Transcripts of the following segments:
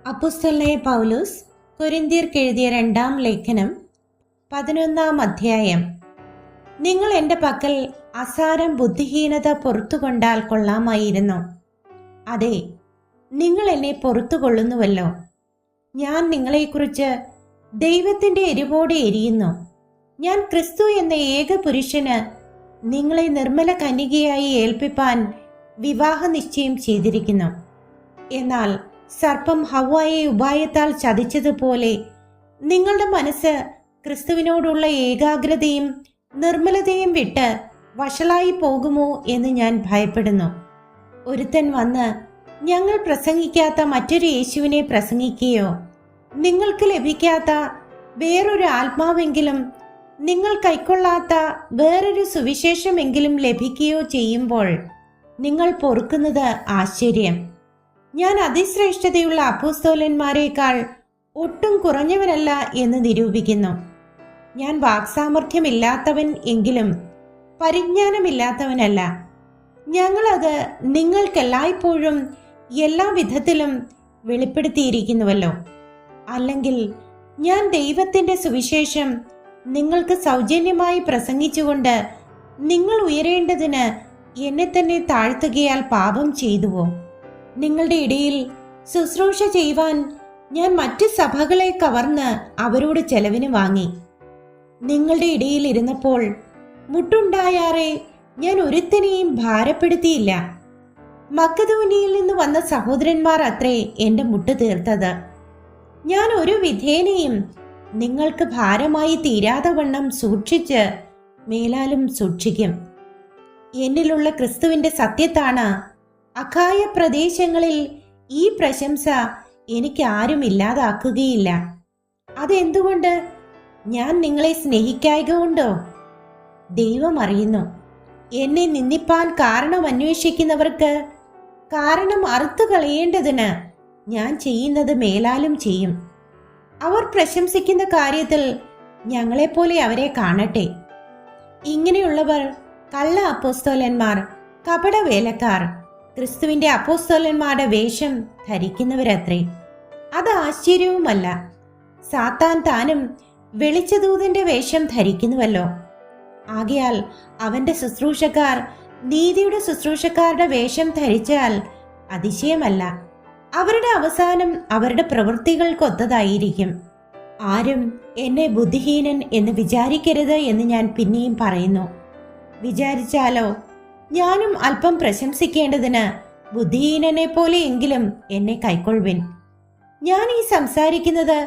അപ്പോസ്തലനായ പൗലോസ് കൊരിന്ത്യർക്കെഴുതിയ 2-ാം ലേഖനം 11-ാം അധ്യായം. നിങ്ങൾ എൻ്റെ പക്കൽ അസാരം ബുദ്ധിഹീനത പൊറത്തുകൊണ്ടാൽ കൊള്ളാമായിരുന്നു. അതെ, നിങ്ങൾ എന്നെ പൊറത്തു കൊള്ളുന്നുവല്ലോ. ഞാൻ നിങ്ങളെക്കുറിച്ച് ദൈവത്തിൻ്റെ എരിവോടെ എരിയുന്നു. ഞാൻ ക്രിസ്തു എന്ന ഏക പുരുഷന് നിങ്ങളെ നിർമ്മല കന്യകയായി ഏൽപ്പിപ്പാൻ വിവാഹ നിശ്ചയം ചെയ്തിരിക്കുന്നു. എന്നാൽ സർപ്പം ഹവ്വായെ ഉപായത്താൽ ചതിച്ചതുപോലെ നിങ്ങളുടെ മനസ്സ് ക്രിസ്തുവിനോടുള്ള ഏകാഗ്രതയും നിർമ്മലതയും വിട്ട് വഷളായി പോകുമോ എന്ന് ഞാൻ ഭയപ്പെടുന്നു. ഒരുത്തൻ വന്ന് ഞങ്ങൾ പ്രസംഗിക്കാത്ത മറ്റൊരു യേശുവിനെ പ്രസംഗിക്കുകയോ നിങ്ങൾക്ക് ലഭിക്കാത്ത വേറൊരു ആത്മാവെങ്കിലും നിങ്ങൾ കൈക്കൊള്ളാത്ത വേറൊരു സുവിശേഷമെങ്കിലും ലഭിക്കുകയോ ചെയ്യുമ്പോൾ നിങ്ങൾ പൊറുക്കുന്നത് ആശ്ചര്യം. ഞാൻ അതിശ്രേഷ്ഠതയുള്ള അപ്പോസ്തലന്മാരെക്കാൾ ഒട്ടും കുറഞ്ഞവനല്ല എന്ന് നിരൂപിക്കുന്നു. ഞാൻ വാക്സാമർഥ്യമില്ലാത്തവൻ എങ്കിലും പരിജ്ഞാനമില്ലാത്തവനല്ല. ഞങ്ങളത് നിങ്ങൾക്കെല്ലായ്പ്പോഴും എല്ലാ വിധത്തിലും വെളിപ്പെടുത്തിയിരിക്കുന്നുവല്ലോ. അല്ലെങ്കിൽ ഞാൻ ദൈവത്തിൻ്റെ സുവിശേഷം നിങ്ങൾക്ക് സൗജന്യമായി പ്രസംഗിച്ചുകൊണ്ട് നിങ്ങൾ ഉയരേണ്ടതിന് എന്നെ തന്നെ താഴ്ത്തുകയാൽ പാപം ചെയ്തുവോ? നിങ്ങളുടെ ഇടയിൽ ശുശ്രൂഷ ചെയ്യുവാൻ ഞാൻ മറ്റ് സഭകളെ കവർന്ന് അവരോട് ചെലവിന് വാങ്ങി. നിങ്ങളുടെ ഇടയിൽ ഇരുന്നപ്പോൾ മുട്ടുണ്ടായാറെ ഞാൻ ഒരുത്തനെയും ഭാരപ്പെടുത്തിയില്ല. മക്കദോനിയയിൽ നിന്ന് വന്ന സഹോദരന്മാർ അത്രേ എൻ്റെ മുട്ട് തീർത്തത്. ഞാൻ ഒരു വിധേനയും നിങ്ങൾക്ക് ഭാരമായി തീരാതെ വണ്ണം സൂക്ഷിച്ച് മേലാലും സൂക്ഷിക്കും. എന്നിലുള്ള ക്രിസ്തുവിൻ്റെ സത്യത്താണ് അഖായ പ്രദേശങ്ങളിൽ ഈ പ്രശംസ എനിക്ക് ആരും ഇല്ലാതാക്കുകയില്ല. അതെന്തുകൊണ്ട്? ഞാൻ നിങ്ങളെ സ്നേഹിക്കായ്ക കൊണ്ടോ? ദൈവം അറിയുന്നു. എന്നെ നിന്ദിപ്പാൻ കാരണം അന്വേഷിക്കുന്നവർക്ക് കാരണം അറുത്തു കളയേണ്ടതിന് ഞാൻ ചെയ്യുന്നത് മേലാലും ചെയ്യും. അവർ പ്രശംസിക്കുന്ന കാര്യത്തിൽ ഞങ്ങളെപ്പോലെ അവരെ കാണട്ടെ. ഇങ്ങനെയുള്ളവർ കള്ള അപ്പോസ്തലന്മാർ, കപട വേലക്കാർ, ക്രിസ്തുവിന്റെ അപ്പോസ്തലന്മാരുടെ വേഷം ധരിക്കുന്നവരത്രേ. അത് ആശ്ചര്യവുമല്ല. സാത്താൻ താനും വെളിച്ചദൂതന്റെ വേഷം ധരിക്കുന്നുവല്ലോ. ആകയാൽ അവന്റെ ശുശ്രൂഷക്കാർ നീതിയുടെ ശുശ്രൂഷക്കാരുടെ വേഷം ധരിച്ചാൽ അതിശയമല്ല. അവരുടെ അവസാനം അവരുടെ പ്രവൃത്തികൾക്കൊത്തതായിരിക്കും. ആരും എന്നെ ബുദ്ധിഹീനൻ എന്ന് വിചാരിക്കരുത് എന്ന് ഞാൻ പിന്നെയും പറയുന്നു. വിചാരിച്ചാലോ, ഞാനും അല്പം പ്രശംസിക്കേണ്ടതിന് ബുദ്ധിഹീനനെ പോലെയെങ്കിലും എന്നെ കൈക്കൊള്ളുവിൻ. ഞാൻ ഈ സംസാരിക്കുന്നത്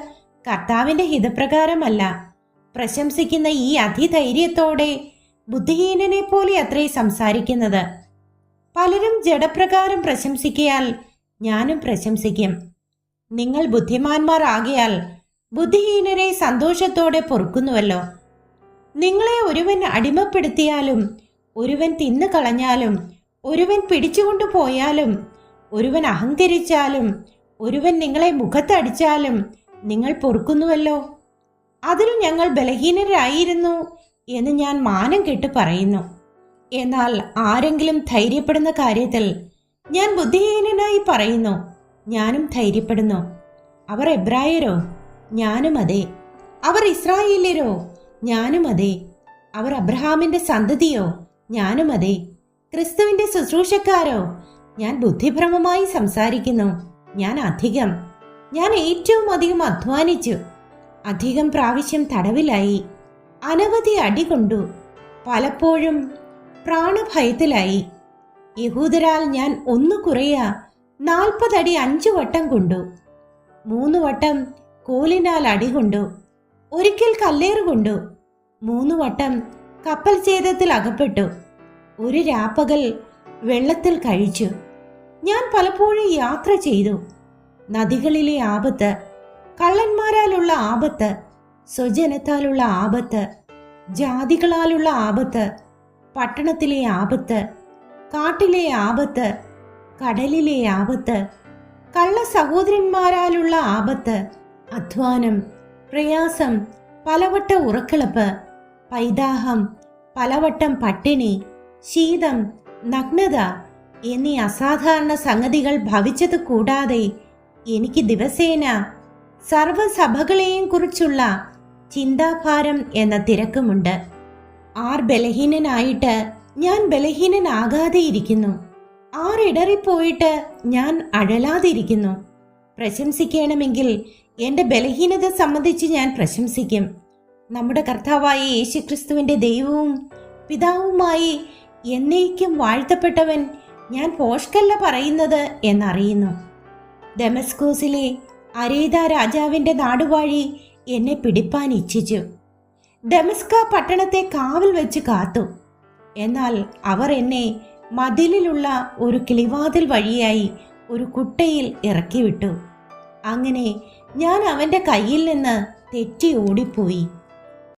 കർത്താവിന്റെ ഹിതപ്രകാരമല്ല. പ്രശംസിക്കുന്ന ഈ അതിധൈര്യത്തോടെ ബുദ്ധിഹീനനെ പോലെ അത്രേ സംസാരിക്കുന്നത്. പലരും ജഡപ്രകാരം പ്രശംസിക്കയാൽ ഞാനും പ്രശംസിക്കും. നിങ്ങൾ ബുദ്ധിമാന്മാർ ആകയാൽ ബുദ്ധിഹീനരെ സന്തോഷത്തോടെ പൊറുക്കുന്നുവല്ലോ. നിങ്ങളെ ഒരുവൻ അടിമപ്പെടുത്തിയാലും ഒരുവൻ തിന്നു കളഞ്ഞാലും ഒരുവൻ പിടിച്ചുകൊണ്ടു പോയാലും ഒരുവൻ അഹങ്കരിച്ചാലും ഒരുവൻ നിങ്ങളെ മുഖത്തടിച്ചാലും നിങ്ങൾ പൊറുക്കുന്നുവല്ലോ. അതിൽ ഞങ്ങൾ ബലഹീനരായിരുന്നു എന്ന് ഞാൻ മാനം കെട്ട് പറയുന്നു. എന്നാൽ ആരെങ്കിലും ധൈര്യപ്പെടുന്ന കാര്യത്തിൽ ഞാൻ ബുദ്ധിഹീനനായി പറയുന്നു. ഞാനും ധൈര്യപ്പെടുന്നു. അവർ എബ്രായരോ? ഞാനും അതെ. അവർ ഇസ്രായേല്യരോ? ഞാനും അതെ. അവർ അബ്രഹാമിന്റെ സന്തതിയോ? ഞാനും അതെ. ക്രിസ്തുവിന്റെ ശുശ്രൂഷക്കാരോ? ഞാൻ ബുദ്ധിഭ്രമമായി സംസാരിക്കുന്നു. ഞാൻ ഏറ്റവും അധികം അധ്വാനിച്ചു. അധികം പ്രാവശ്യം തടവിലായി. അനവധി അടി കൊണ്ടു. പലപ്പോഴും പ്രാണഭയത്തിലായി. യഹൂദരാൽ ഞാൻ ഒന്നു കുറയ 40 അടി 5 വട്ടം കൊണ്ടു. 3 വട്ടം കോലിനാൽ അടികൊണ്ടു. ഒരിക്കൽ കല്ലേറുകൊണ്ടു. 3 വട്ടം കപ്പൽ ഛേദത്തിൽ അകപ്പെട്ടു. ഒരു രാപ്പകൽ വെള്ളത്തിൽ കഴിച്ചു. ഞാൻ പലപ്പോഴും യാത്ര ചെയ്തു. നദികളിലെ ആപത്ത്, കള്ളന്മാരാലുള്ള ആപത്ത്, സ്വജനത്താലുള്ള ആപത്ത്, ജാതികളാലുള്ള ആപത്ത്, പട്ടണത്തിലെ ആപത്ത്, കാട്ടിലെ ആപത്ത്, കടലിലെ ആപത്ത്, കള്ള സഹോദരന്മാരാലുള്ള ആപത്ത്, അധ്വാനം, പ്രയാസം, പലവട്ട ഉറക്കിളപ്പ്, പൈതാഹം, പലവട്ടം പട്ടിണി, ശീതം, നഗ്നത എന്നീ അസാധാരണ സംഗതികൾ ഭവിച്ചത് കൂടാതെ എനിക്ക് ദിവസേന സർവ്വസഭകളെയും കുറിച്ചുള്ള ചിന്താഭാരം എന്ന തിരക്കുമുണ്ട്. ആർ ബലഹീനനായിട്ട് ഞാൻ ബലഹീനനാകാതെ ഇരിക്കുന്നു? ആർ ഇടറിപ്പോയിട്ട് ഞാൻ അഴലാതിരിക്കുന്നു? പ്രശംസിക്കണമെങ്കിൽ എൻ്റെ ബലഹീനത സംബന്ധിച്ച് ഞാൻ പ്രശംസിക്കും. നമ്മുടെ കർത്താവായ യേശുക്രിസ്തുവിൻ്റെ ദൈവവും പിതാവുമായി എന്നേക്കും വാഴ്ത്തപ്പെട്ടവൻ ഞാൻ പോഷ്കല്ല പറയുന്നത് എന്നറിയുന്നു. ദമസ്കോസിലെ അരേദ രാജാവിൻ്റെ നാടുവാഴി എന്നെ പിടിപ്പാൻ ഇച്ഛിച്ചു. ദമസ്ക പട്ടണത്തെ കാവൽ വെച്ച് കാത്തു. എന്നാൽ അവർ എന്നെ മതിലിലുള്ള ഒരു കിളിവാതിൽ വഴിയായി ഒരു കുട്ടയിൽ ഇറക്കിവിട്ടു. അങ്ങനെ ഞാൻ അവൻ്റെ കയ്യിൽ നിന്ന് തെറ്റി ഓടിപ്പോയി.